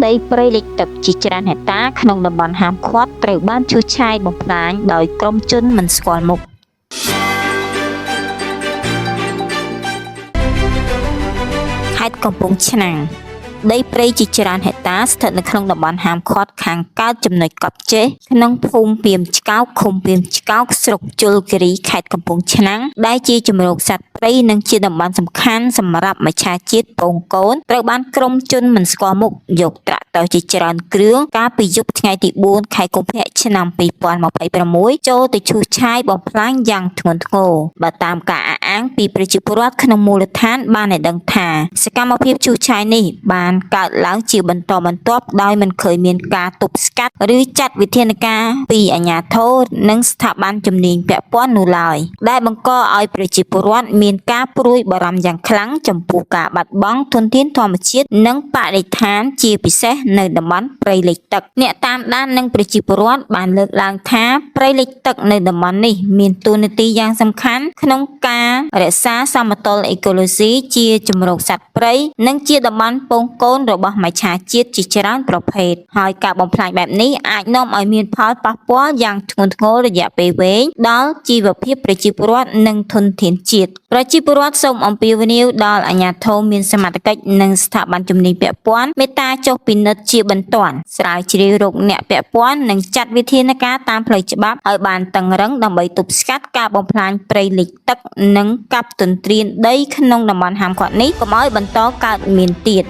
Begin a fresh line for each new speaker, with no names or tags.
ដីព្រៃលិចទឹកជាច្រើនហិកតាក្នុងតំបន់ហាមឃាត់ត្រូវបានឈូសឆាយបំផ្លាញដោយក្រុមជនមិនស្គាល់មុខខេត្តកំពង់ឆ្នាំងដីព្រៃជាច្រើនហិកតាស្ថិតនៅក្នុងតំបន់ហាមឃាត់ខាងកើតចំណុចកប់ចេះក្នុងភូមិពីមឆ្កោកឃុំពីមឆ្កោកស្រុកជលគិរីខេត្តកំពង់ឆ្នាំងដែលជាជម្រកសត្វព្រៃនិងជាតំបន់សំខាន់សម្រាប់មច្ឆជាតិពងកូនត្រូវបានក្រុមជនមិនស្គាល់មុខយកត្រាក់តើជាច្រើនគ្រឿងកាលពីយប់ថ្ងៃទី4ខែកុម្ភៈឆ្នាំ2026ចូលទៅឈូសឆាយបំផ្លាញយ៉ាងធ្ងន់ធ្ងរបើតាមការអះអាងពីប្រជាពលរដ្ឋក្នុងមូលដ្ឋានបានឲ្យដឹងថាសកម្មភាពឈូសឆាយនេះបានកើតឡើងជាបន្តបន្ទាប់ដោយមិនឃើញមានការទប់ស្កាត់ឬចាត់វិធានការពីអាជ្ញាធរនិងស្ថាប័នជំនាញពាក់ព័ន្ធនោះឡើយដែលបង្កឲ្យប្រជាពលរដ្ឋមានការព្រួយបារម្ភយ៉ាងខ្លាំងចំពោះការបាត់បង់ធនធានធម្មជាតិនិងបរិស្ថានជាពិសេសនៅតំបន់ព្រៃលិចទឹកអ្នកតាមដាននិងប្រជាពលរដ្ឋបានលើកឡើងថាព្រៃលិចទឹកនៅតំបន់នេះមានតួនាទីយ៉ាងសំខាន់ក្នុងការរក្សាសមតុល្យអេកូឡូស៊ីជាជម្រកសត្វព្រៃនិងជាតំបន់ពងកូនរបស់មច្ឆជាតិជាច្រើនប្រភេទហើយការបំផ្លាញបែបនេះអាចនាំឲ្យមានផលប៉ះពាល់យ៉ាងធ្ងន់ធ្ងររយៈពេលវែងដល់ជីវភាពប្រជាពលរដ្ឋនិងធនធានជាតិប្រជាពលរដ្ឋសូមអំពាវនាវដល់អាជ្ញាធរមានសមត្ថកិច្ចនិងស្ថាប័នជំនាញពាក់ព័ន្ធមេត្តាចុះពិនិត្យជាបន្ទាន់ស្រាវជ្រាវរកអ្នកពាក់ព័ន្ធនិងចាត់វិធានការតាមផ្លូវច្បាប់ឲ្យបានតឹងរ៉ឹងដើម្បីទប់ស្កាត់ការបំផ្លាញព្រៃលិចទឹកនិងកាប់ទន្ទ្រានដីក្នុងតំបន់ហាមឃាត់នេះកុំឲ្យបន្តកើតមានទៀត